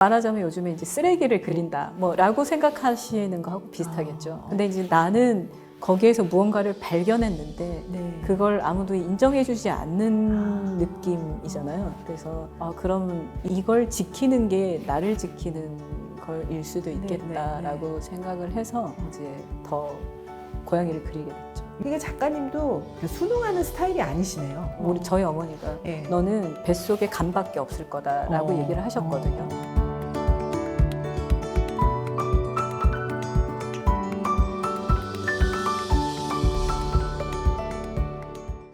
말하자면 요즘에 이제 쓰레기를 그린다 뭐라고 생각하시는 거하고 비슷하겠죠. 근데 이제 나는 거기에서 무언가를 발견했는데 네. 그걸 아무도 인정해주지 않는 느낌이잖아요. 그래서 그럼 이걸 지키는 게 나를 지키는 걸일 수도 있겠다라고 생각을 해서 이제 더 고양이를 그리게 됐죠. 이게 작가님도 순응하는 스타일이 아니시네요. 저희 어머니가 네. 너는 뱃속에 간밖에 없을 거다라고 얘기를 하셨거든요.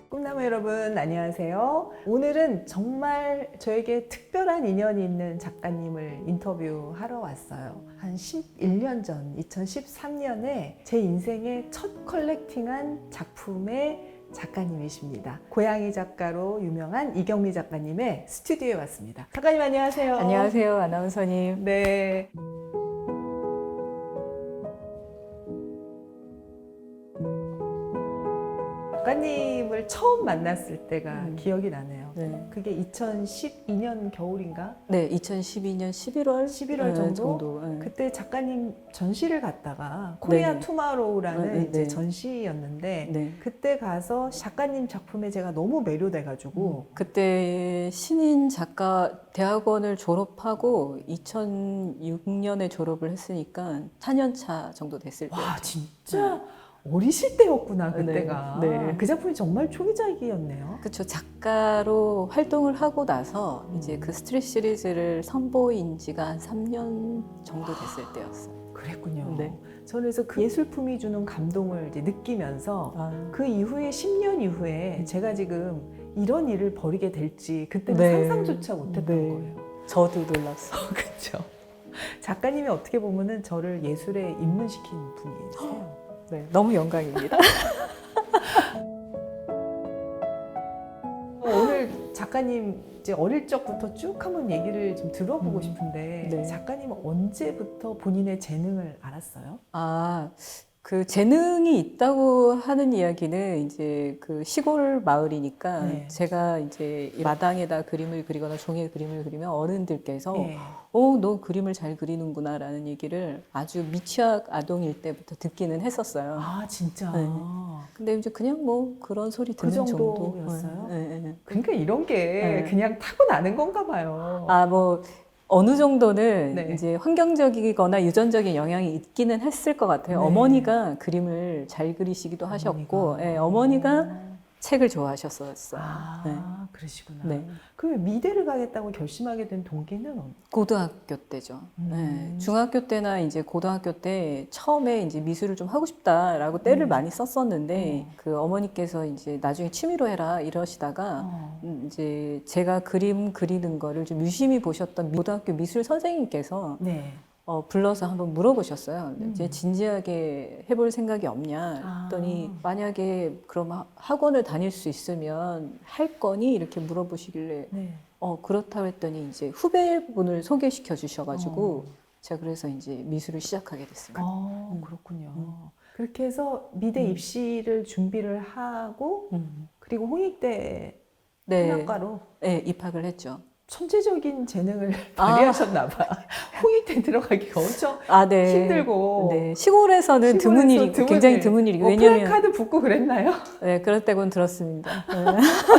꿈나무 여러분 안녕하세요. 오늘은 정말 저에게 특별한 인연이 있는 작가님을 인터뷰하러 왔어요. 한 11년 전 2013년에 제 인생의 첫 컬렉팅한 작품의 작가님이십니다. 고양이 작가로 유명한 이경미 작가님의 스튜디오에 왔습니다. 작가님 안녕하세요. 안녕하세요, 아나운서님. 네. 작가님을 처음 만났을 때가 기억이 나네요. 네. 그게 2012년 겨울인가? 네, 2012년 11월 11월 정도? 네. 그때 작가님 전시를 갔다가 코리아 네. 투마로우라는 이제 네. 전시였는데 네. 그때 가서 작가님 작품에 제가 너무 매료돼가지고 그때 신인 작가 대학원을 졸업하고 2006년에 졸업을 했으니까 4년 차 정도 됐을 때. 와 진짜 어리실 때였구나 그때가. 네. 그 작품이 정말 초기작이었네요. 그렇죠. 작가로 활동을 하고 나서 이제 그 스트레스 시리즈를 선보인 지가 한 3년 정도 됐을 때였어요. 그랬군요. 네. 저는 그래서 그 예술품이 주는 감동을 이제 느끼면서 그 이후에 10년 이후에 제가 지금 이런 일을 벌이게 될지 그때는 네. 상상조차 못했던 네. 거예요. 저도 놀랐어요. 그렇죠. 작가님이 어떻게 보면은 저를 예술에 입문시킨 분이세요. 네, 너무 영광입니다. 오늘 작가님 이제 어릴 적부터 쭉 한번 얘기를 좀 들어보고 싶은데 네. 작가님은 언제부터 본인의 재능을 알았어요? 그 재능이 있다고 하는 이야기는 이제 그 시골 마을이니까 네. 제가 이제 마당에다 그림을 그리거나 종이에 그림을 그리면 어른들께서 네. 너 그림을 잘 그리는구나 라는 얘기를 아주 미취학 아동일 때부터 듣기는 했었어요. 아 진짜. 네. 근데 이제 그냥 뭐 그런 소리 그 듣는 정도였어요? 네. 그러니까 이런 게 네. 그냥 타고나는 건가 봐요. 뭐 어느 정도는 네. 이제 환경적이거나 유전적인 영향이 있기는 했을 것 같아요. 네. 어머니가 그림을 잘 그리시기도 하셨고, 어머니가 책을 좋아하셨었어요. 그러시구나. 네. 그럼 미대를 가겠다고 결심하게 된 동기는 고등학교 때죠. 네. 중학교 때나 이제 고등학교 때 처음에 이제 미술을 좀 하고 싶다라고 때를 많이 썼었는데 그 어머니께서 이제 나중에 취미로 해라 이러시다가 이제 제가 그림 그리는 거를 좀 유심히 보셨던 고등학교 미술 선생님께서 네. 불러서 한번 물어보셨어요. 이제 진지하게 해볼 생각이 없냐 아. 했더니 만약에 그럼 학원을 다닐 수 있으면 할 거니? 이렇게 물어보시길래 네. 그렇다고 했더니 이제 후배분을 소개시켜 주셔가지고 제가 그래서 이제 미술을 시작하게 됐습니다. 그렇군요. 그렇게 해서 미대 입시를 준비를 하고 그리고 홍익대 네. 한학과로 네, 입학을 했죠. 천재적인 재능을 발휘하셨나 봐. 홍익대 들어가기가 엄청 네. 힘들고. 네. 시골에서는 드문 일이 굉장히 드문 일이고 왜냐면 플래카드 붙고 그랬나요? 네, 그럴 때곤 들었습니다.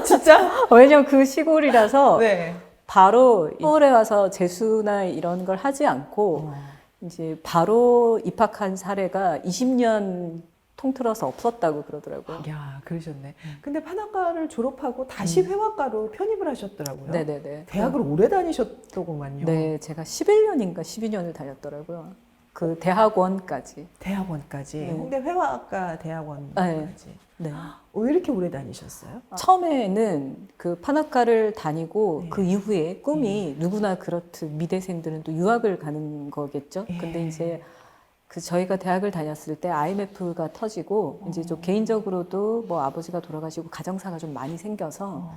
진짜? 왜냐면 그 시골이라서 네. 바로 서울에 와서 재수나 이런 걸 하지 않고 이제 바로 입학한 사례가 20년 통틀어서 없었다고 그러더라고요. 야, 그러셨네. 근데 판학과를 졸업하고 다시 회화과로 편입을 하셨더라고요. 네네네. 대학을 오래 다니셨더구만요. 네, 제가 11년인가 12년을 다녔더라고요. 그 대학원까지. 대학원까지. 네. 홍대 회화학과 대학원까지. 네. 왜 이렇게 오래 다니셨어요? 처음에는 그 판학과를 다니고 네. 그 이후에 꿈이 누구나 그렇듯 미대생들은 또 유학을 가는 거겠죠. 근데 이제 그 저희가 대학을 다녔을 때 IMF가 터지고 이제 좀 개인적으로도 뭐 아버지가 돌아가시고 가정사가 좀 많이 생겨서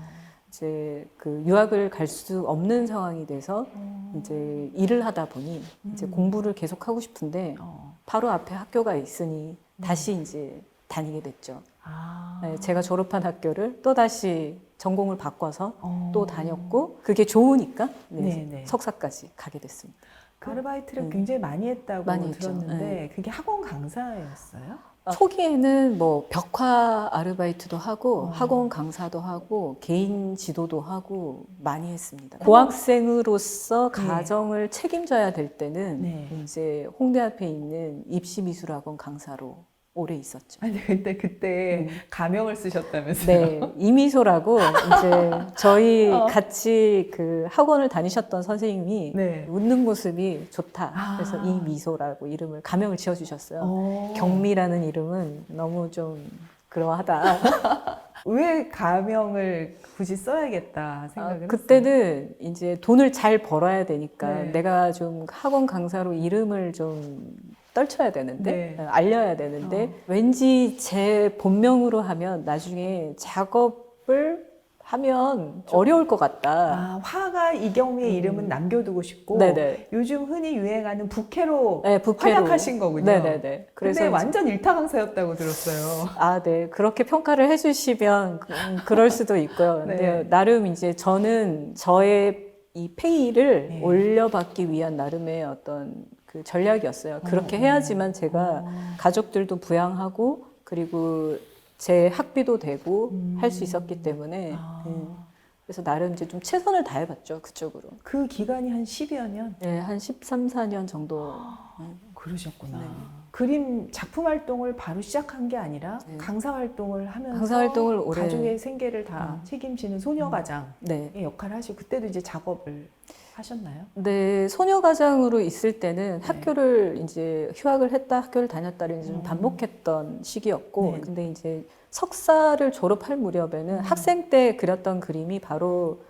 이제 그 유학을 갈 수 없는 상황이 돼서 이제 일을 하다 보니 이제 공부를 계속 하고 싶은데 바로 앞에 학교가 있으니 다시 이제 다니게 됐죠. 네, 제가 졸업한 학교를 또 다시 전공을 바꿔서 또 다녔고 그게 좋으니까 네, 네네. 석사까지 가게 됐습니다. 아르바이트를 굉장히 많이 했다고 많이 했죠. 들었는데 네. 그게 학원 강사였어요? 초기에는 뭐 벽화 아르바이트도 하고 학원 강사도 하고 개인 지도도 하고 많이 했습니다. 고학생으로서 가정을 책임져야 될 때는 네. 이제 홍대 앞에 있는 입시미술학원 강사로 오래 있었죠. 아니 근데 그때 가명을 쓰셨다면서요? 네, 이미소라고 이제 저희 같이 그 학원을 다니셨던 선생님이 네. 웃는 모습이 좋다. 아. 그래서 이미소라고 이름을 가명을 지어주셨어요. 경미라는 이름은 너무 좀 그러하다. 왜 가명을 굳이 써야겠다 생각을 했어요? 그때는 이제 돈을 잘 벌어야 되니까 네. 내가 좀 학원 강사로 이름을 좀 떨쳐야 되는데 네. 알려야 되는데 왠지 제 본명으로 하면 나중에 작업을 하면 어려울 것 같다. 아, 화가 이경미의 이름은 남겨두고 싶고 네네. 요즘 흔히 유행하는 부캐로 네, 부캐로. 활약하신 거군요. 네네네. 근데 완전 일타 강사였다고 들었어요. 아, 네. 그렇게 평가를 해주시면 그럴 수도 있고요. 네. 근데 나름 이제 저는 저의 이 페이를 네. 올려받기 위한 나름의 어떤 그 전략이었어요. 그렇게 해야지만 제가 가족들도 부양하고 그리고 제 학비도 되고 할 수 있었기 때문에 그래서 나름 이제 좀 최선을 다해봤죠. 그쪽으로. 그 기간이 한 10여 년? 네, 한 13, 14년 정도. 그러셨구나. 네. 그림 작품 활동을 바로 시작한 게 아니라 네. 강사 활동을 하면서 강사 활동을 오래 가족의 생계를 다 책임지는 소녀가장의 네. 역할을 하시고 그때도 이제 작업을 하셨나요? 네, 소녀가장으로 있을 때는 학교를 이제 휴학을 했다, 학교를 다녔다를 좀 반복했던 시기였고, 네. 근데 이제 석사를 졸업할 무렵에는 학생 때 그렸던 그림이 바로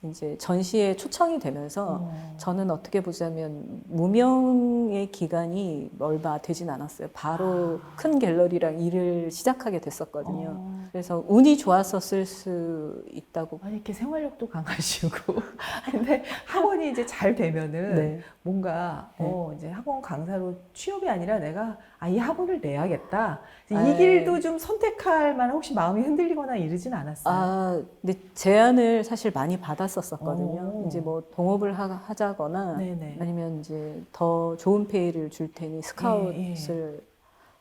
이제 전시에 초청이 되면서 저는 어떻게 보자면 무명의 기간이 얼마 되진 않았어요. 바로 큰 갤러리랑 일을 시작하게 됐었거든요. 그래서 운이 좋았었을 수 있다고. 아니 이렇게 생활력도 강하시고 근데 학원이 이제 잘 되면은 네. 뭔가 네. 이제 학원 강사로 취업이 아니라 내가 이 학원을 내야겠다 이 네. 길도 좀 선택할 만한 혹시 마음이 흔들리거나 이러진 않았어요? 아, 근데 제안을 사실 많이 받았었거든요. 오. 이제 뭐 동업을 하자거나 네네. 아니면 이제 더 좋은 페이를 줄 테니 스카웃을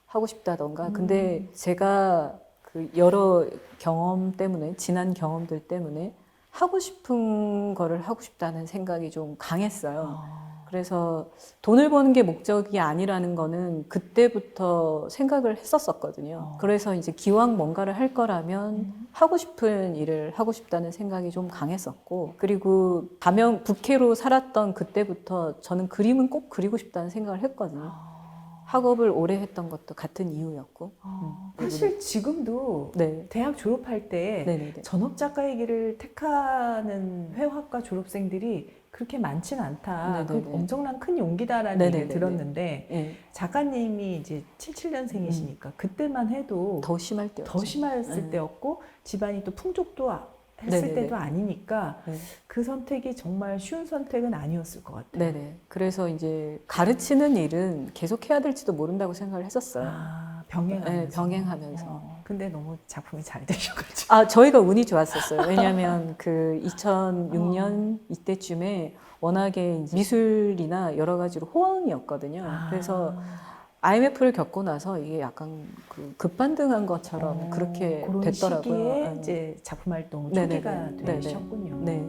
하고 싶다던가. 근데 제가 그 여러 경험 때문에, 지난 경험들 때문에 하고 싶은 거를 하고 싶다는 생각이 좀 강했어요. 그래서 돈을 버는 게 목적이 아니라는 거는 그때부터 생각을 했었거든요. 그래서 이제 기왕 뭔가를 할 거라면 하고 싶은 일을 하고 싶다는 생각이 좀 강했었고, 그리고 부캐로 살았던 그때부터 저는 그림은 꼭 그리고 싶다는 생각을 했거든요. 학업을 오래 했던 것도 같은 이유였고. 사실 지금도 네. 대학 졸업할 때 네네네. 전업 작가의 길을 택하는 회화과 졸업생들이 그렇게 많지는 않다. 그 네네네. 엄청난 큰 용기다라는 네네네네. 얘기를 들었는데 네. 작가님이 이제 77년생이시니까 그때만 해도 더 심할 때였죠. 더 심했을 때였고 집안이 또 풍족도 했을 네네네. 때도 아니니까 네. 그 선택이 정말 쉬운 선택은 아니었을 것 같아요. 네네. 그래서 이제 가르치는 일은 계속 해야 될지도 모른다고 생각을 했었어요. 병행하면서. 네, 병행하면서. 근데 너무 작품이 잘 되셔가지고. 아, 저희가 운이 좋았었어요. 왜냐하면 그 2006년 이때쯤에 워낙에 이제 미술이나 여러 가지로 호황이었거든요. 그래서 IMF를 겪고 나서 이게 약간 그 급반등한 것처럼 그렇게 그런 됐더라고요. 시기에 이제 작품 활동 초기가 네네네. 되셨군요. 네.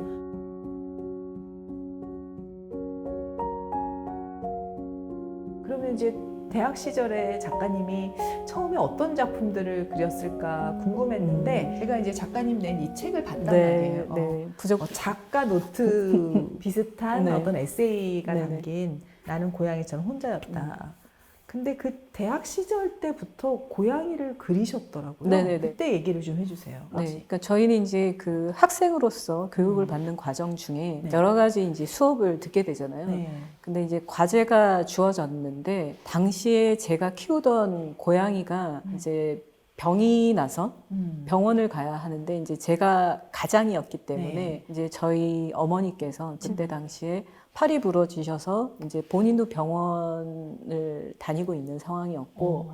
그러면 이제 대학 시절에 작가님이 처음에 어떤 작품들을 그렸을까 궁금했는데 제가 이제 작가님 낸 이 책을 봤단 네, 말이에요. 네. 부족. 작가 노트 비슷한 네. 어떤 에세이가 네네. 담긴 나는 고양이처럼 혼자였다. 근데 그 대학 시절 때부터 고양이를 그리셨더라고요. 네네네. 그때 얘기를 좀 해주세요. 네, 그러니까 저희는 이제 그 학생으로서 교육을 받는 과정 중에 네. 여러 가지 이제 수업을 듣게 되잖아요. 네. 근데 이제 과제가 주어졌는데 당시에 제가 키우던 고양이가 이제 병이 나서 병원을 가야 하는데 이제 제가 가장이었기 때문에 네. 이제 저희 어머니께서 그때 당시에 팔이 부러지셔서 이제 본인도 병원을 다니고 있는 상황이었고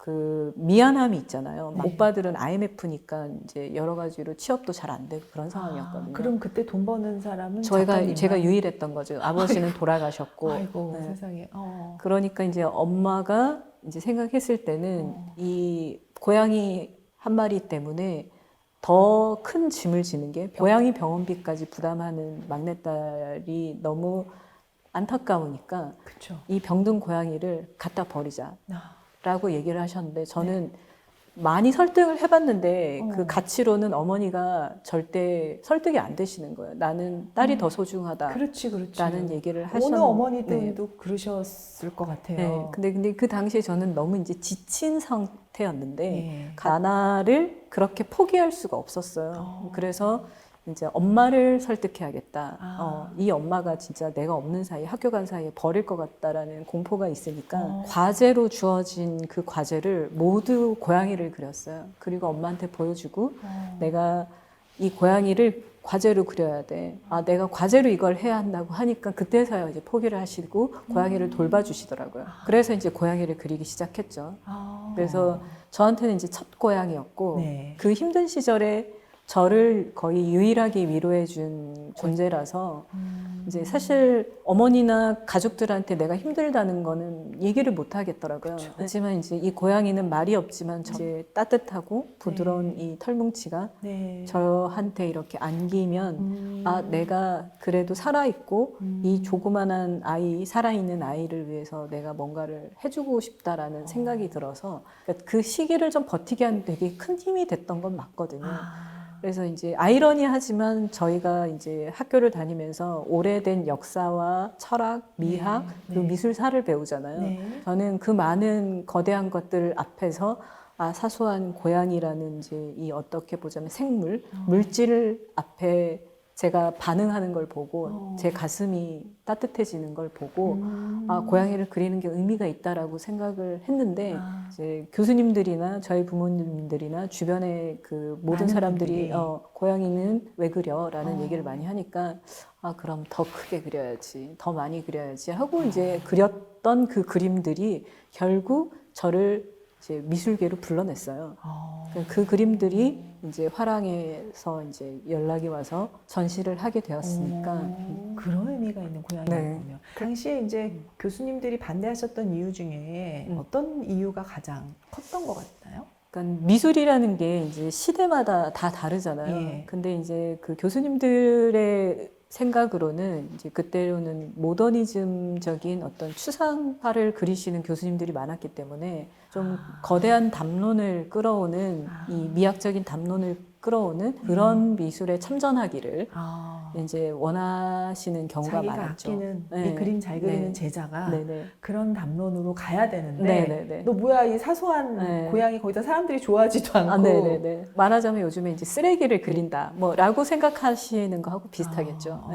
그 미안함이 있잖아요. 네. 오빠들은 IMF니까 이제 여러 가지로 취업도 잘 안 되고 그런 상황이었거든요. 그럼 그때 돈 버는 사람은 작가님만? 제가 유일했던 거죠. 아버지는 돌아가셨고. 아이고 네. 세상에. 그러니까 이제 엄마가 이제 생각했을 때는 이 고양이 한 마리 때문에 더 큰 짐을 지는 게 고양이 병원비까지 부담하는 막내딸이 너무 안타까우니까 그렇죠. 이 병든 고양이를 갖다 버리자라고 얘기를 하셨는데 저는 많이 설득을 해봤는데 그 가치로는 어머니가 절대 설득이 안 되시는 거예요. 나는 딸이 더 소중하다. 그렇지. 라는 얘기를 어느 하셨는데 어머니들도 그러셨을 것 같아요. 네. 근데 그 당시에 저는 너무 이제 지친 상태였는데 네. 나나를 그렇게 포기할 수가 없었어요. 그래서 이제 엄마를 설득해야겠다. 이 엄마가 진짜 내가 없는 사이에 학교 간 사이에 버릴 것 같다라는 공포가 있으니까 과제로 주어진 그 과제를 모두 고양이를 그렸어요. 그리고 엄마한테 보여주고 내가 이 고양이를 과제로 그려야 돼. 내가 과제로 이걸 해야 한다고 하니까 그때서야 이제 포기를 하시고 고양이를 돌봐주시더라고요. 그래서 이제 고양이를 그리기 시작했죠. 그래서 저한테는 이제 첫 고양이였고 네. 그 힘든 시절에 저를 거의 유일하게 위로해준 존재라서 이제 사실 어머니나 가족들한테 내가 힘들다는 거는 얘기를 못 하겠더라고요. 하지만 이제 이 고양이는 말이 없지만 이제 따뜻하고 부드러운 이 털뭉치가 저한테 이렇게 안기면 내가 그래도 살아있고 이 조그만한 아이, 살아있는 아이를 위해서 내가 뭔가를 해주고 싶다라는 생각이 들어서 그러니까 그 시기를 좀 버티게 하는 되게 큰 힘이 됐던 건 맞거든요. 그래서 이제 아이러니하지만 저희가 이제 학교를 다니면서 오래된 역사와 철학, 미학, 그리고 미술사를 배우잖아요. 저는 그 많은 거대한 것들 앞에서 사소한 고양이라는 이제 이 어떻게 보자면 생물, 물질 앞에 제가 반응하는 걸 보고 제 가슴이 따뜻해지는 걸 보고 고양이를 그리는 게 의미가 있다라고 생각을 했는데 이제 교수님들이나 저희 부모님들이나 주변의 그 모든 사람들이 고양이는 왜 그려라는 얘기를 많이 하니까 그럼 더 크게 그려야지, 더 많이 그려야지 하고 이제 그렸던 그 그림들이 결국 저를 이제 미술계로 불러냈어요. 그 그림들이 이제 화랑에서 이제 연락이 와서 전시를 하게 되었으니까 그런 의미가 있는 고양이군요. 당시에 이제 교수님들이 반대하셨던 이유 중에 어떤 이유가 가장 컸던 것 같나요? 그러니까 미술이라는 게 이제 시대마다 다 다르잖아요. 근데 이제 그 교수님들의 생각으로는 이제 그때로는 모더니즘적인 어떤 추상화를 그리시는 교수님들이 많았기 때문에 좀 거대한 담론을 끌어오는 이 미학적인 담론을 끌어오는 그런 미술에 참전하기를 이제 원하시는 경우가 자기가 많았죠. 아끼는 이 그림 잘 그리는 제자가 그런 담론으로 가야 되는데 너 뭐야 이 사소한 고양이 거기다 사람들이 좋아하지도 않고 말하자면 요즘에 이제 쓰레기를 그린다 뭐라고 생각하시는 거하고 비슷하겠죠.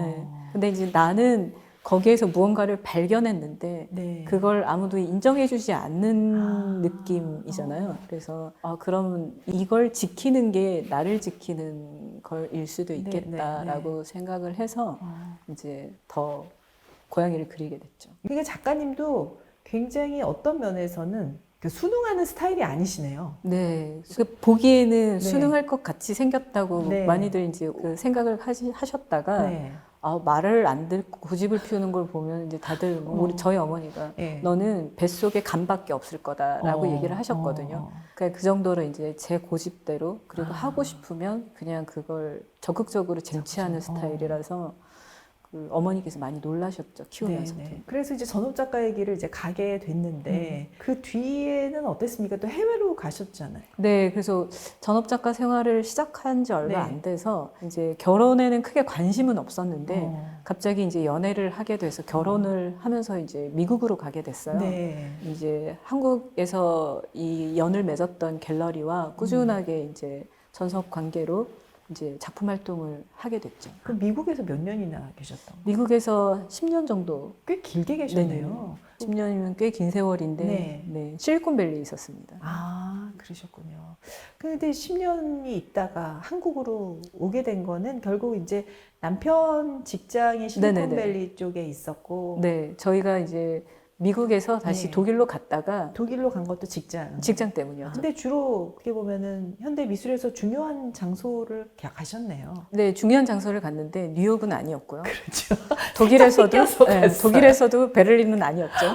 근데 이제 나는 거기에서 무언가를 발견했는데 그걸 아무도 인정해주지 않는 느낌이잖아요. 그래서 그러면 이걸 지키는 게 나를 지키는 걸일 수도 있겠다라고 생각을 해서 이제 더 고양이를 그리게 됐죠. 그러니까 작가님도 굉장히 어떤 면에서는 순응하는 스타일이 아니시네요. 네, 보기에는 순응할 것 같이 생겼다고 많이들 이제 그 생각을 하셨다가 말을 안 듣고 고집을 피우는 걸 보면 이제 다들 우리 저희 어머니가 너는 뱃속에 간밖에 없을 거다라고 얘기를 하셨거든요. 그러니까 그 정도로 이제 제 고집대로 그리고 하고 싶으면 그냥 그걸 적극적으로 쟁취하는 스타일이라서 그 어머니께서 많이 놀라셨죠, 키우면서. 그래서 이제 전업 작가의 길을 이제 가게 됐는데 그 뒤에는 어땠습니까? 또 해외로 가셨잖아요. 네, 그래서 전업 작가 생활을 시작한 지 얼마 안 돼서 이제 결혼에는 크게 관심은 없었는데 갑자기 이제 연애를 하게 돼서 결혼을 하면서 이제 미국으로 가게 됐어요. 이제 한국에서 이 연을 맺었던 갤러리와 꾸준하게 이제 전속 관계로 이제 작품 활동을 하게 됐죠. 그럼 미국에서 몇 년이나 계셨던 거예요? 미국에서 10년 정도. 꽤 길게 계셨네요. 10년이면 꽤 긴 세월인데 실리콘밸리에 있었습니다. 그러셨군요. 근데 10년이 있다가 한국으로 오게 된 거는 결국 이제 남편 직장이 실리콘밸리 쪽에 있었고 저희가 이제 미국에서 다시 네. 독일로 갔다가 독일로 간 것도 직장 때문이었죠. 근데 주로 어떻게 보면은 현대 미술에서 중요한 장소를 가셨네요. 네, 중요한 장소를 갔는데 뉴욕은 아니었고요. 그렇죠. 독일에서도 껴서 갔어요. 독일에서도 베를린은 아니었죠.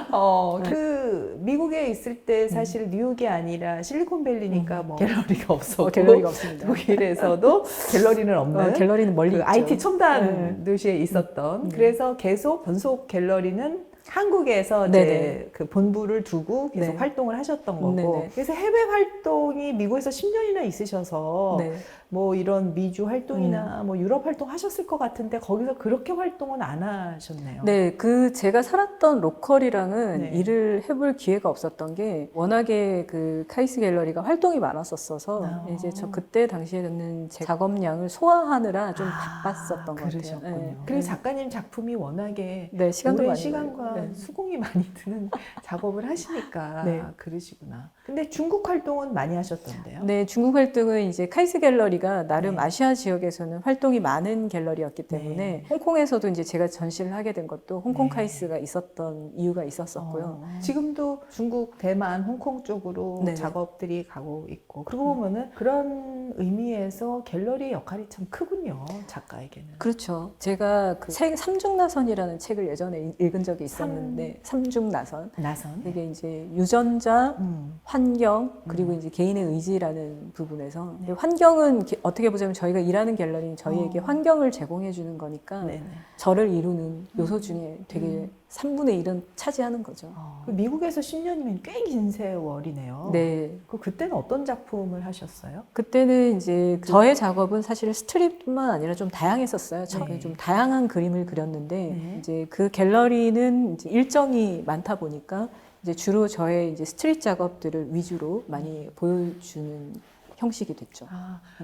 네. 그 미국에 있을 때 사실 뉴욕이 아니라 실리콘밸리니까 뭐 갤러리가 없었고 갤러리가 없습니다. 독일에서도 갤러리는 없는 갤러리는 멀리 그 있죠. IT 첨단 도시에 있었던 그래서 계속 전속 갤러리는 한국에서 이제 네네. 그 본부를 두고 계속 네. 활동을 하셨던 거고 네네. 그래서 해외 활동이 미국에서 10년이나 있으셔서 네. 뭐 이런 미주 활동이나 뭐 유럽 활동 하셨을 것 같은데 거기서 그렇게 활동은 안 하셨네요. 네, 그 제가 살았던 로컬이랑은 네. 일을 해볼 기회가 없었던 게 워낙에 그 카이스 갤러리가 활동이 많았었어서 아. 이제 저 그때 당시에는 제 작업량을 소화하느라 좀 바빴었던 것 같아요. 그러셨군요. 네. 그리고 작가님 작품이 워낙에 네, 시간도 오랜 많이 시간과 걸려요. 네. 수공이 많이 드는 작업을 하시니까 네. 그러시구나. 근데 중국 활동은 많이 하셨던데요? 네, 중국 활동은 이제 카이스 갤러리가 나름 네. 아시아 지역에서는 활동이 많은 갤러리였기 때문에 네. 홍콩에서도 이제 제가 전시를 하게 된 것도 홍콩 네. 카이스가 있었던 이유가 있었었고요. 지금도 중국, 대만, 홍콩 쪽으로 네네. 작업들이 가고 있고 그러고 보면은 그런 의미에서 갤러리의 역할이 참 크군요, 작가에게는. 그렇죠. 제가 그 삼중나선이라는 책을 예전에 읽은 적이 있었는데 삼중나선. 나선. 이게 이제 유전자, 환경, 그리고 음. 이제 개인의 의지라는 부분에서 네. 환경은 어떻게 보자면 저희가 일하는 갤러리는 저희에게 어. 환경을 제공해 주는 거니까 네네. 저를 이루는 요소 중에 되게 3분의 1은 차지하는 거죠. 그 미국에서 10년이면 꽤 긴 세월이네요. 네. 그때는 어떤 작품을 하셨어요? 그때는 이제 저의 작업은 사실 스트립뿐만 아니라 좀 다양했었어요. 네. 좀 다양한 그림을 그렸는데 네. 이제 그 갤러리는 이제 일정이 많다 보니까 이제 주로 저의 이제 스트릿 작업들을 위주로 많이 보여주는 형식이 됐죠.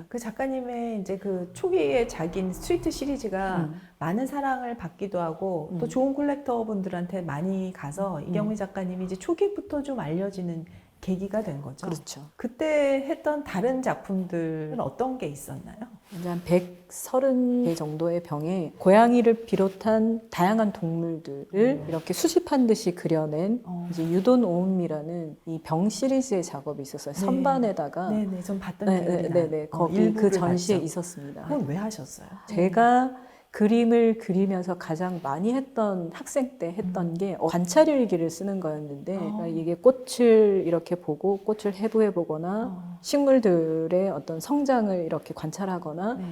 그 작가님의 이제 그 초기에 작인 스트리트 시리즈가 많은 사랑을 받기도 하고 또 좋은 콜렉터 분들한테 많이 가서 이경희 작가님이 이제 초기부터 좀 알려지는 계기가 된 거죠. 그렇죠. 그때 했던 다른 작품들은 어떤 게 있었나요? 이제 한 130개 정도의 병에 고양이를 비롯한 다양한 동물들을 이렇게 수집한 듯이 그려낸 이제 유돈 오음이라는 이 병 시리즈의 작업이 있었어요. 네. 선반에다가 네네, 전 봤던 기억이 나요. 네네 거기 그 일부를 전시에 봤죠. 있었습니다. 그건 왜 하셨어요? 제가 그림을 그리면서 가장 많이 했던 학생 때 했던 게 관찰일기를 쓰는 거였는데 그러니까 이게 꽃을 이렇게 보고 꽃을 해부해 보거나 식물들의 어떤 성장을 이렇게 관찰하거나 네.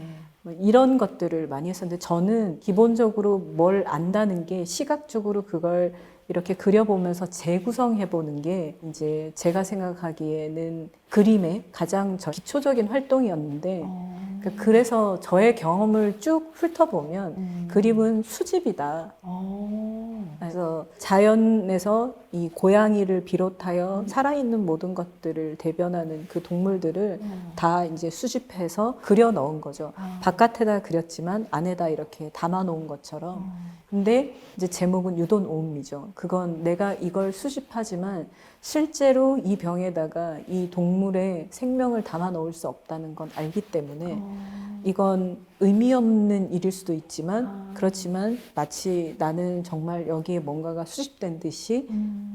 뭐 이런 것들을 많이 했었는데 저는 기본적으로 뭘 안다는 게 시각적으로 그걸 이렇게 그려보면서 재구성해보는 게 이제 제가 생각하기에는 그림의 가장 기초적인 활동이었는데 그래서 저의 경험을 쭉 훑어보면 그림은 수집이다. 그래서 자연에서 이 고양이를 비롯하여 살아있는 모든 것들을 대변하는 그 동물들을 다 이제 수집해서 그려 넣은 거죠. 바깥에다 그렸지만 안에다 이렇게 담아 놓은 것처럼. 근데 이제 제목은 유돈 오음이죠. 그건 내가 이걸 수집하지만 실제로 이 병에다가 이 동물의 생명을 담아 넣을 수 없다는 건 알기 때문에 이건 의미 없는 일일 수도 있지만 그렇지만 마치 나는 정말 여기에 뭔가가 수집된 듯이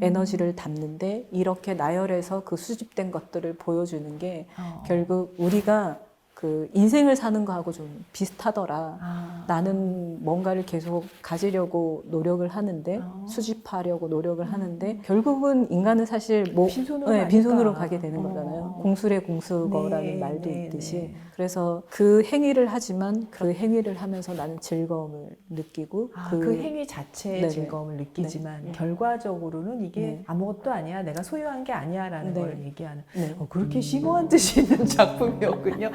에너지를 담는데 이렇게 나열해서 그 수집된 것들을 보여주는 게 결국 우리가 그 인생을 사는 거하고 좀 비슷하더라. 나는 뭔가를 계속 가지려고 노력을 하는데 수집하려고 노력을 하는데 결국은 인간은 사실 뭐 빈손으로 가게 되는 거잖아요. 공술의 공수거라는 말도 있듯이. 그래서 그 행위를 하지만 그 행위를 하면서 나는 즐거움을 느끼고 그 행위 자체의 네네. 즐거움을 느끼지만 네. 결과적으로는 이게 네. 아무것도 아니야. 내가 소유한 게 아니야라는 네. 걸 얘기하는 네. 그렇게 심오한 뜻이 있는 작품이었군요.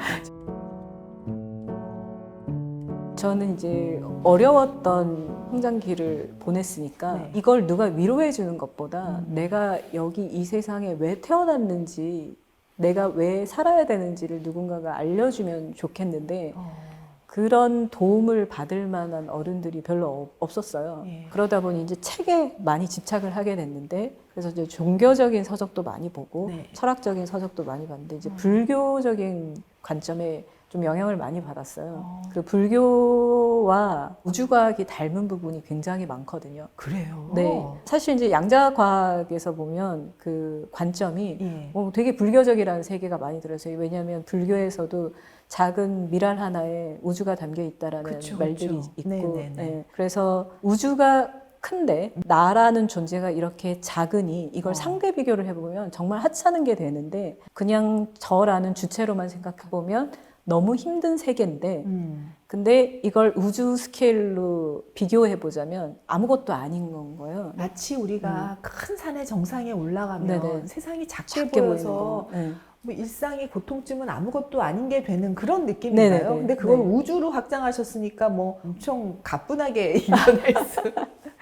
저는 이제 어려웠던 성장기를 보냈으니까 네. 이걸 누가 위로해 주는 것보다 내가 여기 이 세상에 왜 태어났는지 내가 왜 살아야 되는지를 누군가가 알려주면 좋겠는데 그런 도움을 받을 만한 어른들이 별로 없었어요. 예. 그러다 보니 이제 책에 많이 집착을 하게 됐는데 그래서 이제 종교적인 서적도 많이 보고 네. 철학적인 서적도 많이 봤는데 이제 불교적인 관점에 좀 영향을 많이 받았어요. 그 불교와 우주과학이 닮은 부분이 굉장히 많거든요. 그래요? 네. 사실 이제 양자과학에서 보면 그 관점이 예. 되게 불교적이라는 세계가 많이 들어서요. 왜냐하면 불교에서도 작은 미랄 하나에 우주가 담겨 있다라는 그쵸, 말들이 그쵸. 있고, 네네네. 예. 그래서 우주가 큰데 나라는 존재가 이렇게 작으니 이걸 상대 비교를 해보면 정말 하찮은 게 되는데 그냥 저라는 주체로만 생각해보면 너무 힘든 세계인데 근데 이걸 우주 스케일로 비교해 보자면 아무것도 아닌 건 거예요. 마치 우리가 큰 산의 정상에 올라가면 네네. 세상이 작게 작게 보이는 보여서 거. 네. 뭐 일상의 고통쯤은 아무것도 아닌 게 되는 그런 느낌인가요? 네네네. 근데 그걸 네. 우주로 확장하셨으니까 뭐 엄청 가뿐하게 이겨낼 수.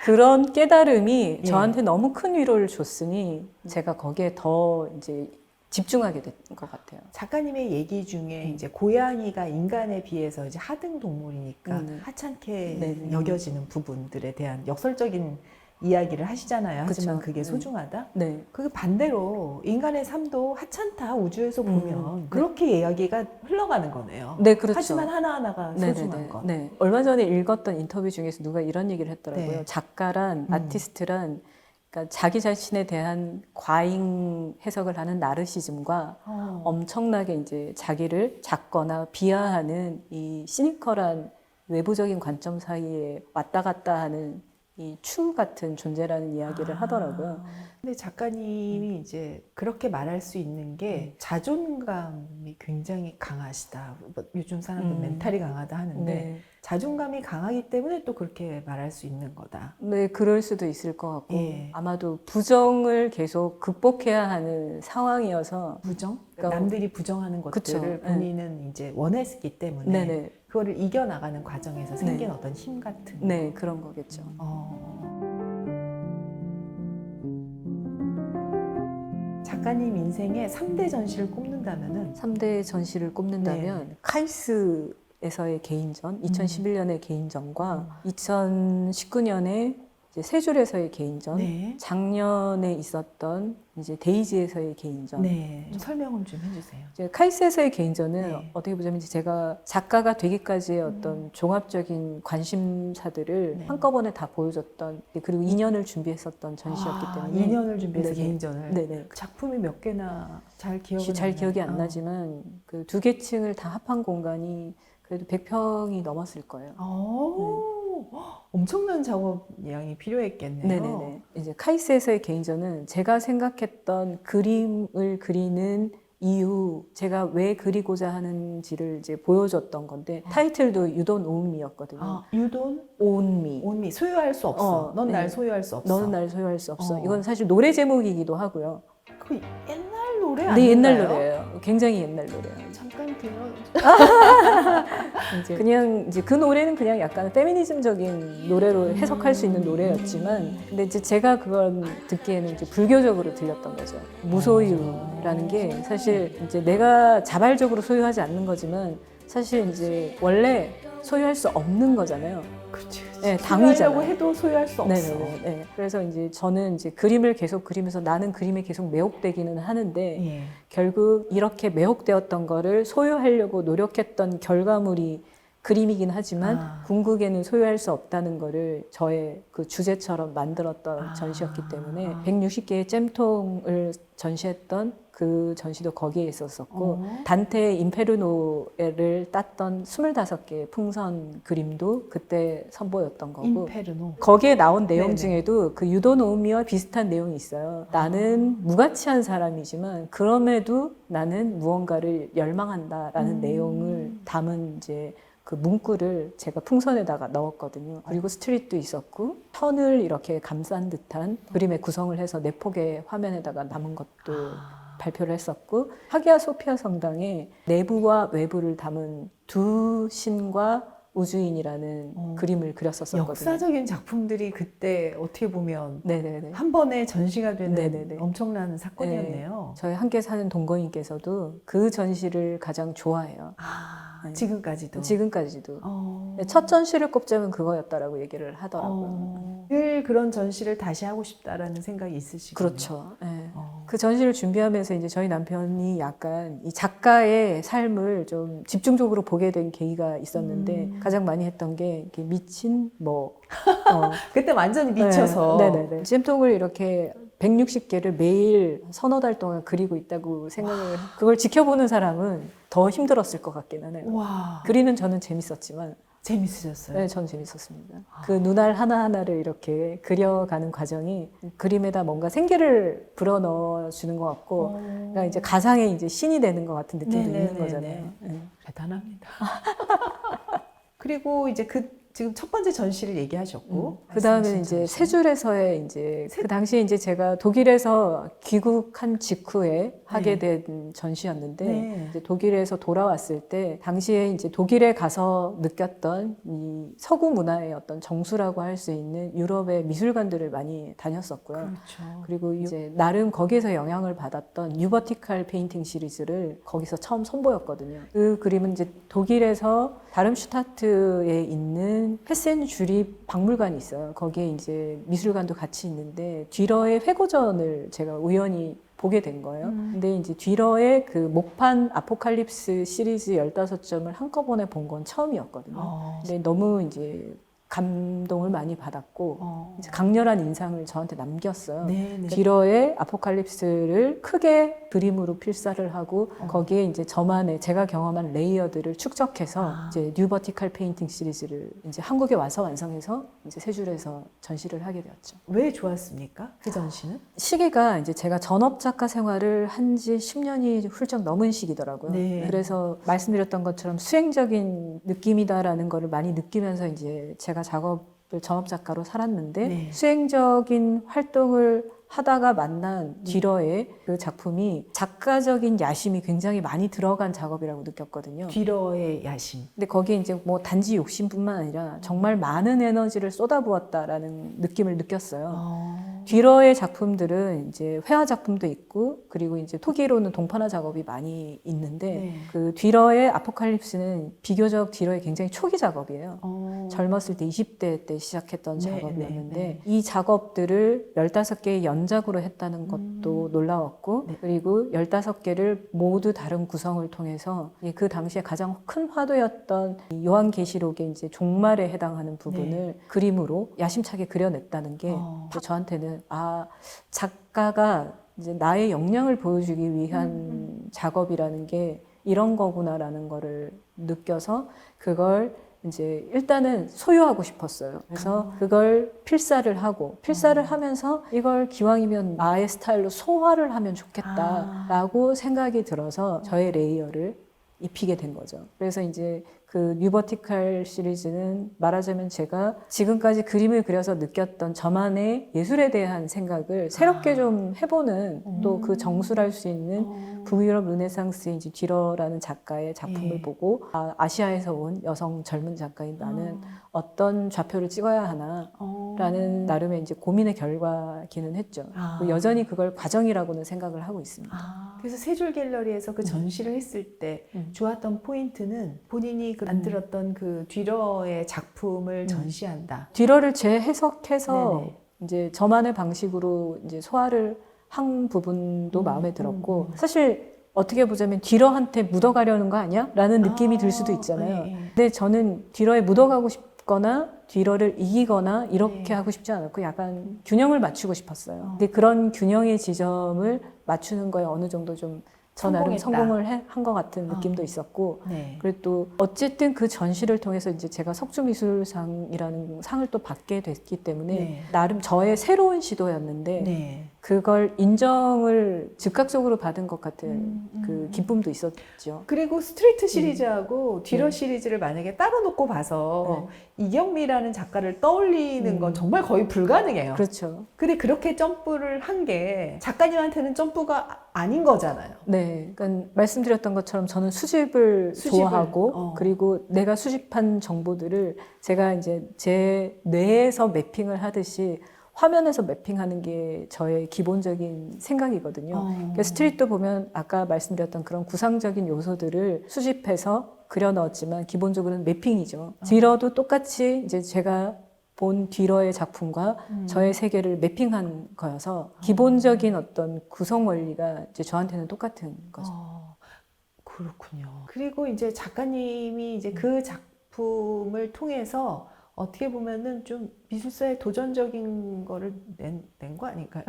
그런 깨달음이 예. 저한테 너무 큰 위로를 줬으니 제가 거기에 더 이제 집중하게 된 것 같아요. 작가님의 얘기 중에 이제 고양이가 인간에 비해서 이제 하등 동물이니까 네. 하찮게 네네. 여겨지는 부분들에 대한 역설적인 이야기를 하시잖아요. 하지만 그쵸. 그게 네. 소중하다. 네. 그 반대로 인간의 삶도 하찮다 우주에서 보면 네. 그렇게 이야기가 흘러가는 거네요. 네, 그렇죠. 하지만 하나하나가 소중한 네네네. 것. 네. 얼마 전에 읽었던 인터뷰 중에서 누가 이런 얘기를 했더라고요. 네. 작가란, 아티스트란, 그러니까 자기 자신에 대한 과잉 해석을 하는 나르시즘과 엄청나게 이제 자기를 작거나 비하하는 이 시니컬한 외부적인 관점 사이에 왔다 갔다 하는 이 추 같은 존재라는 이야기를 하더라고요. 근데 작가님이 이제 그렇게 말할 수 있는 게 자존감이 굉장히 강하시다. 뭐 요즘 사람들 멘탈이 강하다 하는데 네. 자존감이 강하기 때문에 또 그렇게 말할 수 있는 거다. 네, 그럴 수도 있을 것 같고 예. 아마도 부정을 계속 극복해야 하는 상황이어서 부정? 그러니까 남들이 부정하는 것들을 그쵸. 본인은 이제 원했기 때문에 네네. 그거를 이겨나가는 과정에서 생긴 어떤 힘 같은. 네, 그런 거겠죠. 작가님 인생의 3대 전시를 꼽는다면은 3대 전시를 꼽는다면 카이스에서의 개인전, 2011년의 개인전과 2019년에 이제 세 줄에서의 개인전, 네. 작년에 있었던 이제 데이지에서의 개인전. 네. 좀 설명을 좀 해주세요. 이제 카이스에서의 개인전은 네. 어떻게 보자면 이제 제가 작가가 되기까지의 어떤 종합적인 관심사들을 네. 한꺼번에 다 보여줬던 그리고 2년을 준비했었던 전시였기 때문에 2년을 준비해서 네네. 개인전을. 네네. 그 작품이 몇 개나 잘 기억은 잘 안 기억이 나요. 안 나지만 그 두 개 층을 다 합한 공간이 그래도 100평이 넘었을 거예요. 엄청난 작업량이 필요했겠네요. 네네네. 이제 카이스에서의 개인전은 제가 생각했던 그림을 그리는 이유, 제가 왜 그리고자 하는지를 이제 보여줬던 건데 타이틀도 You Don't Own Me였거든요. You don't Own Me. own me. 소유할 수 없어. 넌 날 네. 소유할 수 없어. 너는 날 소유할 수 없어. 어. 이건 사실 노래 제목이기도 하고요. 그 옛날 노래 네, 아닌가요? 옛날 노래예요. 굉장히 옛날 노래예요. 잠깐 들어. 그냥 이제 그 노래는 그냥 약간 페미니즘적인 노래로 해석할 수 있는 노래였지만, 근데 이제 제가 그걸 듣기에는 이제 불교적으로 들렸던 거죠. 무소유라는 게 사실 이제 내가 자발적으로 소유하지 않는 거지만 사실 이제 원래 소유할 수 없는 거잖아요. 그렇지. 네, 소유하려고 당위잖아요. 해도 소유할 수 없어. 네네네. 네. 그래서 이제 저는 이제 그림을 계속 그리면서 나는 그림에 계속 매혹되기는 하는데 예. 결국 이렇게 매혹되었던 거를 소유하려고 노력했던 결과물이 그림이긴 하지만 궁극에는 소유할 수 없다는 거를 저의 그 주제처럼 만들었던 전시였기 때문에 160개의 잼통을 전시했던 그 전시도 거기에 있었었고 단테의 임페르노를 땄던 25개의 풍선 그림도 그때 선보였던 거고 임페르노. 거기에 나온 내용 네네. 중에도 그 유도노미와 비슷한 내용이 있어요. 나는 무가치한 사람이지만 그럼에도 나는 무언가를 열망한다라는 내용을 담은 이제 그 문구를 제가 풍선에다가 넣었거든요. 그리고 스트릿도 있었고 천을 이렇게 감싼 듯한 그림의 구성을 해서 내폭의 화면에다가 남은 것도 발표를 했었고 하기야 소피아 성당에 내부와 외부를 담은 두 신과 우주인이라는 그림을 그렸었거든요. 역사적인 작품들이 그때 어떻게 보면 네네네. 한 번에 전시가 되는 네네네. 엄청난 사건이었네요. 저희 함께 사는 동거인께서도 그 전시를 가장 좋아해요. 네. 지금까지도. 지금까지도. 첫 전시를 꼽자면 그거였다라고 얘기를 하더라고요. 늘 그런 전시를 다시 하고 싶다라는 생각이 있으시군요. 그렇죠. 네. 그 전시를 준비하면서 이제 저희 남편이 약간 이 작가의 삶을 좀 집중적으로 보게 된 계기가 있었는데 가장 많이 했던 게 이렇게 미친 뭐 그때 완전히 미쳐서. 네네네. 찜통을 이렇게 160개를 매일 서너 달 동안 그리고 있다고 생각을 그걸 지켜보는 사람은 더 힘들었을 것 같기는 해요. 와, 그리는 저는 재밌었지만 재밌으셨어요? 네, 전 재밌었습니다. 그 눈알 하나하나를 이렇게 그려가는 과정이 그림에다 뭔가 생기를 불어넣어 주는 것 같고, 그러니까 이제 가상의 이제 신이 되는 것 같은 느낌도 있는 네네네네. 거잖아요. 네. 대단합니다. 그리고 이제 지금 첫 번째 전시를 얘기하셨고, 그 다음에 말씀하신 이제 전시. 세 줄에서의 이제 그 당시에 이제 제가 독일에서 귀국한 직후에 하게 된 전시였는데 네. 이제 독일에서 돌아왔을 때 당시에 이제 독일에 가서 느꼈던 이 서구 문화의 어떤 정수라고 할 수 있는 유럽의 미술관들을 많이 다녔었고요. 그렇죠. 그리고 이제 나름 거기에서 영향을 받았던 뉴버티칼 페인팅 시리즈를 거기서 처음 선보였거든요. 그 그림은 이제 독일에서 다름슈타트에 있는 페센 주리 박물관이 있어요. 거기에 이제 미술관도 같이 있는데 뒤러의 회고전을 제가 우연히 보게 된 거예요. 근데 이제 뒤러의 그 목판 아포칼립스 시리즈 15점을 한꺼번에 본 건 처음이었거든요. 근데 너무 이제 감동을 많이 받았고 이제 강렬한 인상을 저한테 남겼어요. 네네. 뒤러의 아포칼립스를 크게 그림으로 필사를 하고 거기에 이제 저만의 제가 경험한 레이어드를 축적해서 이제 뉴버티칼 페인팅 시리즈를 이제 한국에 와서 완성해서 이제 세 줄에서 전시를 하게 되었죠. 왜 좋았습니까? 그 전시는? 시기가 이제 제가 전업 작가 생활을 한 지 10년이 훌쩍 넘은 시기더라고요. 네. 그래서 말씀드렸던 것처럼 수행적인 느낌이다라는 거를 많이 느끼면서 이제 제가 작업을 전업 작가로 살았는데 네. 수행적인 활동을 하다가 만난 뒤러의 그 작품이 작가적인 야심이 굉장히 많이 들어간 작업이라고 느꼈거든요. 뒤러의 야심. 근데 거기에 이제 뭐 단지 욕심뿐만 아니라 정말 많은 에너지를 쏟아부었다라는 느낌을 느꼈어요. 뒤러의 작품들은 이제 회화 작품도 있고 그리고 이제 토기로는 동판화 작업이 많이 있는데 네. 그 뒤러의 아포칼립스는 비교적 뒤러의 굉장히 초기 작업이에요. 젊었을 때 20대 때 시작했던 네, 작업이었는데 네, 네. 이 작업들을 15개의 연작으로 했다는 것도 놀라웠고 네. 그리고 15개를 모두 다른 구성을 통해서 그 당시에 가장 큰 화두였던 이 요한계시록의 이제 종말에 해당하는 부분을 그림으로 야심차게 그려냈다는 게 이제 저한테는 작가가 이제 나의 역량을 보여주기 위한 작업이라는 게 이런 거구나라는 거를 느껴서 그걸 이제 일단은 소유하고 싶었어요. 그래서 그걸 필사를 하고 필사를 하면서 이걸 기왕이면 나의 스타일로 소화를 하면 좋겠다라고 생각이 들어서 저의 레이어를 입히게 된 거죠. 그래서 이제 그 뉴버티칼 시리즈는 말하자면 제가 지금까지 그림을 그려서 느꼈던 저만의 예술에 대한 생각을 새롭게 좀 해보는 또 그 정술할 수 있는 북유럽 르네상스의 이제 뒤러라는 작가의 작품을 보고 아시아에서 온 여성 젊은 작가인 나는 어떤 좌표를 찍어야 하나라는 나름의 이제 고민의 결과기는 했죠. 여전히 그걸 과정이라고는 생각을 하고 있습니다. 그래서 세 줄 갤러리에서 그 전시를 했을 때 좋았던 포인트는 본인이 만들었던 그 뒤러의 작품을 전시한다. 뒤러를 재해석해서 네네. 이제 저만의 방식으로 이제 소화를 한 부분도 마음에 들었고 사실 어떻게 보자면 뒤러한테 묻어가려는 거 아니야? 라는 느낌이 들 수도 있잖아요. 네. 근데 저는 뒤러에 묻어가고 싶거나 뒤러를 이기거나 이렇게 하고 싶지 않았고 약간 균형을 맞추고 싶었어요. 근데 그런 균형의 지점을 맞추는 거에 어느 정도 좀 저 나름 성공을 한 것 같은 느낌도 있었고 네. 그리고 또 어쨌든 그 전시를 통해서 이제 제가 석주미술상이라는 상을 또 받게 됐기 때문에 나름 저의 새로운 시도였는데 그걸 인정을 즉각적으로 받은 것 같은 그 기쁨도 있었죠. 그리고 스트리트 시리즈하고 뒤러 시리즈를 만약에 따로 놓고 봐서 이경미라는 작가를 떠올리는 건 정말 거의 불가능해요. 그렇죠. 근데 그렇게 점프를 한 게 작가님한테는 점프가 아닌 거잖아요. 네, 그러니까 말씀드렸던 것처럼 저는 수집을 좋아하고 그리고 내가 수집한 정보들을 제가 이제 제 뇌에서 매핑을 하듯이 화면에서 매핑하는 게 저의 기본적인 생각이거든요. 그러니까 스트릿도 보면 아까 말씀드렸던 그런 구상적인 요소들을 수집해서 그려 넣었지만 기본적으로는 매핑이죠. 뒤러도 똑같이 이제 제가 본 뒤러의 작품과 저의 세계를 매핑한 거여서 기본적인 어떤 구성 원리가 이제 저한테는 똑같은 거죠. 그렇군요. 그리고 이제 작가님이 이제 그 작품을 통해서 어떻게 보면은 좀 미술사에 도전적인 거를 낸 거 아닐까요?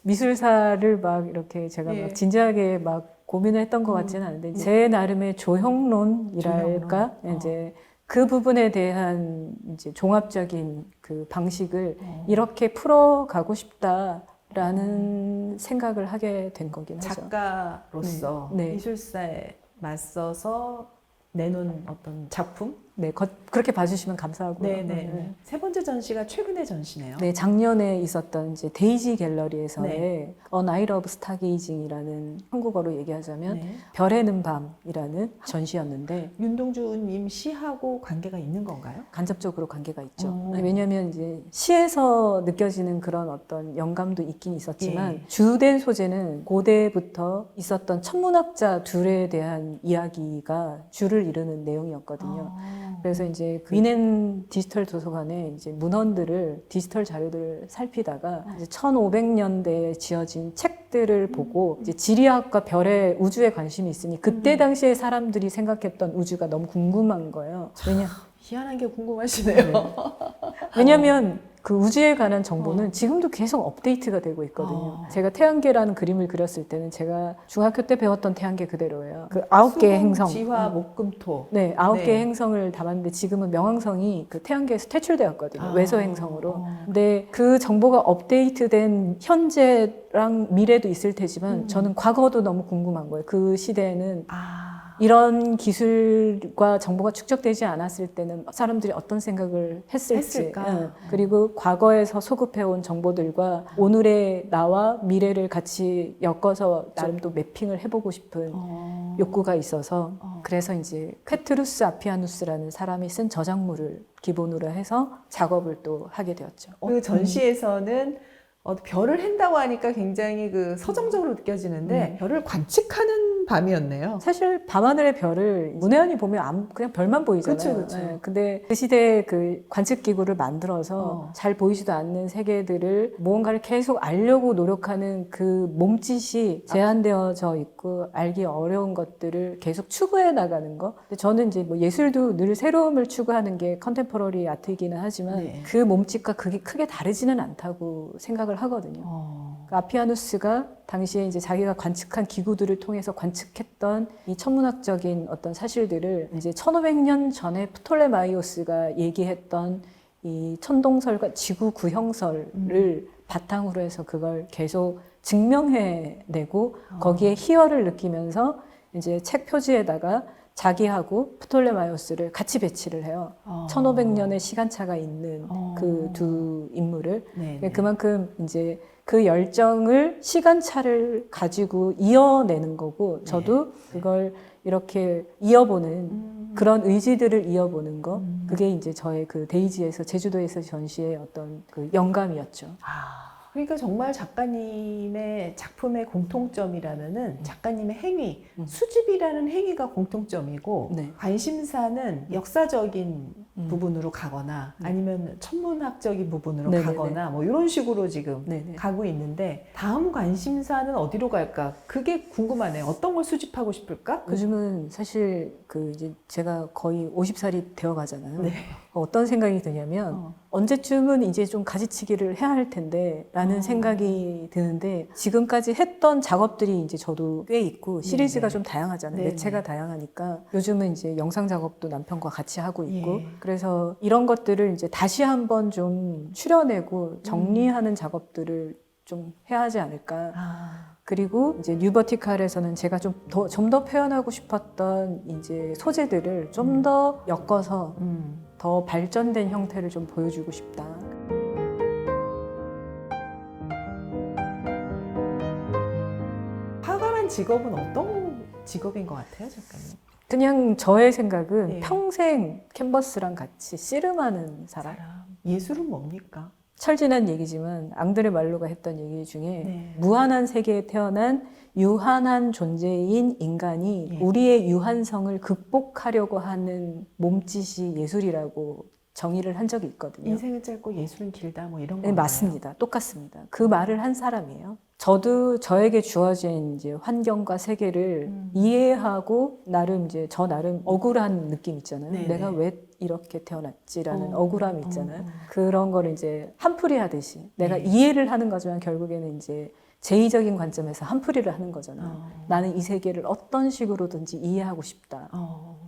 미술사를 막 이렇게 제가 예. 막 진지하게 막 고민을 했던 것 같지는 않은데 제 나름의 조형론이랄까 조형론. 이제 그 부분에 대한 이제 종합적인 그 방식을 이렇게 풀어가고 싶다라는 생각을 하게 된 거긴 하죠. 작가로서 네. 미술사에 맞서서 내놓은 어떤 작품? 네, 그렇게 봐주시면 감사하고요. 네네. 세 번째 전시가 최근의 전시네요. 네, 작년에 있었던 이제 데이지 갤러리에서의 네. A Night of Stargazing이라는 한국어로 얘기하자면 네. 별에는 밤이라는 전시였는데 윤동주님 시하고 관계가 있는 건가요? 간접적으로 관계가 있죠. 오. 왜냐하면 이제 시에서 느껴지는 그런 어떤 영감도 있긴 있었지만 예. 주된 소재는 고대부터 있었던 천문학자 둘에 대한 이야기가 주를 이루는 내용이었거든요. 그래서 이제 그 위넨 디지털 도서관에 이제 문헌들을 디지털 자료들을 살피다가 이제 1500년대에 지어진 책들을 보고 이제 지리학과 별의 우주에 관심이 있으니 그때 당시에 사람들이 생각했던 우주가 너무 궁금한 거예요. 희한한 게 궁금하시네요. 왜냐면 그 우주에 관한 정보는 지금도 계속 업데이트가 되고 있거든요. 제가 태양계라는 그림을 그렸을 때는 제가 중학교 때 배웠던 태양계 그대로예요. 그 9개의 행성. 지화, 목금토. 네, 9개의 네. 행성을 담았는데 지금은 명왕성이 그 태양계에서 퇴출되었거든요. 아. 외소 행성으로. 근데 그 정보가 업데이트된 현재랑 미래도 있을 테지만 저는 과거도 너무 궁금한 거예요. 그 시대에는 이런 기술과 정보가 축적되지 않았을 때는 사람들이 어떤 생각을 했을까? 예. 그리고 과거에서 소급해온 정보들과 오늘의 나와 미래를 같이 엮어서 나름 또 매핑을 해보고 싶은 욕구가 있어서 그래서 이제 퀘트루스 아피아누스라는 사람이 쓴 저작물을 기본으로 해서 작업을 또 하게 되었죠. 그 전시에서는 별을 한다고 하니까 굉장히 그 서정적으로 느껴지는데 별을 관측하는 밤이었네요. 사실 밤하늘의 별을 문혜연이 보면 그냥 별만 보이잖아요. 그쵸. 네, 근데 그 시대에 그 관측기구를 만들어서 잘 보이지도 않는 세계들을 무언가를 계속 알려고 노력하는 그 몸짓이 제한되어져 있고 알기 어려운 것들을 계속 추구해 나가는 거. 근데 저는 이제 뭐 예술도 늘 새로움을 추구하는 게 컨템포러리 아트이기는 하지만 그 몸짓과 그게 크게 다르지는 않다고 생각을 하거든요. 그 아피아누스가 당시에 이제 자기가 관측한 기구들을 통해서 관측했던 이 천문학적인 어떤 사실들을 이제 1500년 전에 프톨레마이오스가 얘기했던 이 천동설과 지구 구형설을 바탕으로 해서 그걸 계속 증명해내고 거기에 희열을 느끼면서 이제 책 표지에다가 자기하고 프톨레마이오스를 같이 배치를 해요. 1500년의 시간차가 있는 그 두 인물을. 그만큼 이제 그 열정을 시간차를 가지고 이어내는 거고 저도 그걸 이렇게 이어보는 그런 의지들을 이어보는 거 그게 이제 저의 그 데이지에서 제주도에서 전시의 어떤 그 영감이었죠. 그러니까 정말 작가님의 작품의 공통점이라면은 작가님의 행위, 수집이라는 행위가 공통점이고 네. 관심사는 역사적인 부분으로 가거나 아니면 천문학적인 부분으로 네네네. 가거나 뭐 이런 식으로 지금 네네. 가고 있는데 다음 관심사는 어디로 갈까? 그게 궁금하네요. 어떤 걸 수집하고 싶을까? 요즘은 사실 그 이제 제가 거의 50살이 되어 가잖아요. 네. 어떤 생각이 드냐면 언제쯤은 이제 좀 가지치기를 해야 할 텐데 라는 생각이 드는데 지금까지 했던 작업들이 이제 저도 꽤 있고 시리즈가 좀 다양하잖아요. 네네. 매체가 다양하니까 요즘은 이제 영상 작업도 남편과 같이 하고 있고 예. 그래서 이런 것들을 이제 다시 한번 좀 추려내고 정리하는 작업들을 좀 해야 하지 않을까. 그리고 이제 뉴버티칼에서는 제가 좀 더 표현하고 싶었던 이제 소재들을 좀 더 엮어서 더 발전된 형태를 좀 보여주고 싶다. 화가란 직업은 어떤 직업인 것 같아요, 작가님? 그냥 저의 생각은 네. 평생 캔버스랑 같이 씨름하는 사람. 예술은 뭡니까? 철진한 얘기지만 앙드레 말로가 했던 얘기 중에 네. 무한한 세계에 태어난 유한한 존재인 인간이 예. 우리의 유한성을 극복하려고 하는 몸짓이 예술이라고 정의를 한 적이 있거든요. 인생은 짧고 예술은 길다 뭐 이런 거. 네, 맞습니다. 똑같습니다. 그 말을 한 사람이에요. 저도 저에게 주어진 이제 환경과 세계를 이해하고 나름 이제 저 나름 억울한 느낌 있잖아요. 네네. 내가 왜 이렇게 태어났지라는 억울함이 있잖아요. 그런 거를 이제 한풀이 하듯이 내가 네. 이해를 하는 거지만 결국에는 이제 제의적인 관점에서 한풀이를 하는 거잖아요. 나는 이 세계를 어떤 식으로든지 이해하고 싶다.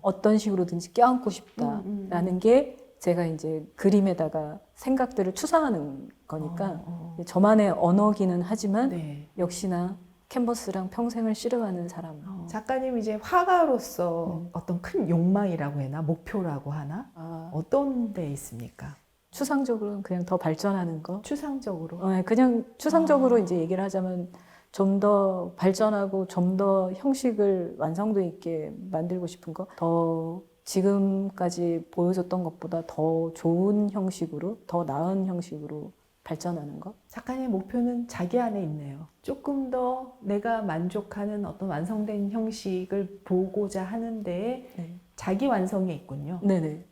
어떤 식으로든지 껴안고 싶다라는 게 제가 이제 그림에다가 생각들을 추상하는 거니까 저만의 언어기는 하지만 네. 역시나 캔버스랑 평생을 씨름하는 사람. 작가님 이제 화가로서 어떤 큰 욕망이라고 해나 목표라고 하나 어떤 데 있습니까? 추상적으로는 그냥 더 발전하는 거. 추상적으로. 그냥 추상적으로 이제 얘기를 하자면 좀 더 발전하고 좀 더 형식을 완성도 있게 만들고 싶은 거. 더 지금까지 보여줬던 것보다 더 좋은 형식으로, 더 나은 형식으로 발전하는 거. 작가님의 목표는 자기 안에 있네요. 조금 더 내가 만족하는 어떤 완성된 형식을 보고자 하는데 네. 자기 완성이 있군요. 네네.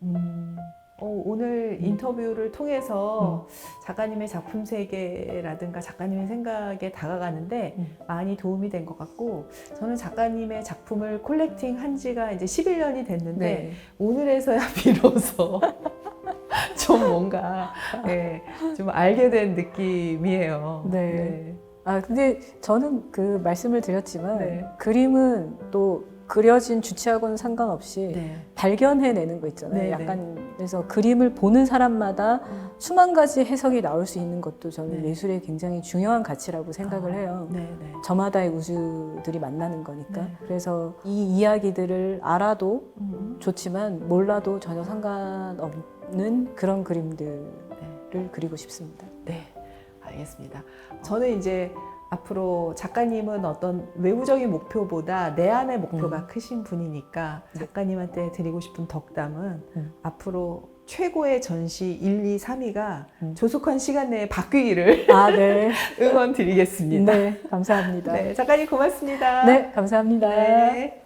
오늘 인터뷰를 통해서 작가님의 작품 세계라든가 작가님의 생각에 다가가는데 많이 도움이 된 것 같고, 저는 작가님의 작품을 콜렉팅 한 지가 이제 11년이 됐는데 네. 오늘에서야 비로소 좀 뭔가 좀 알게 된 느낌이에요. 네. 근데 저는 그 말씀을 드렸지만 네. 그림은 또 그려진 주체하고는 상관없이 네. 발견해내는 거 있잖아요. 네, 약간 그래서 그림을 보는 사람마다 수만 가지 해석이 나올 수 있는 것도 저는 네. 예술의 굉장히 중요한 가치라고 생각을 해요. 네, 네. 저마다의 우주들이 만나는 거니까. 네. 그래서 이 이야기들을 알아도 좋지만 몰라도 전혀 상관없는 그런 그림들을 그리고 싶습니다. 네, 알겠습니다. 저는 이제 앞으로 작가님은 어떤 외부적인 목표보다 내 안의 목표가 크신 분이니까 작가님한테 드리고 싶은 덕담은 앞으로 최고의 전시 1, 2, 3위가 조속한 시간 내에 바뀌기를 네. 응원 드리겠습니다. 네, 감사합니다. 네, 작가님 고맙습니다. 네, 감사합니다. 네.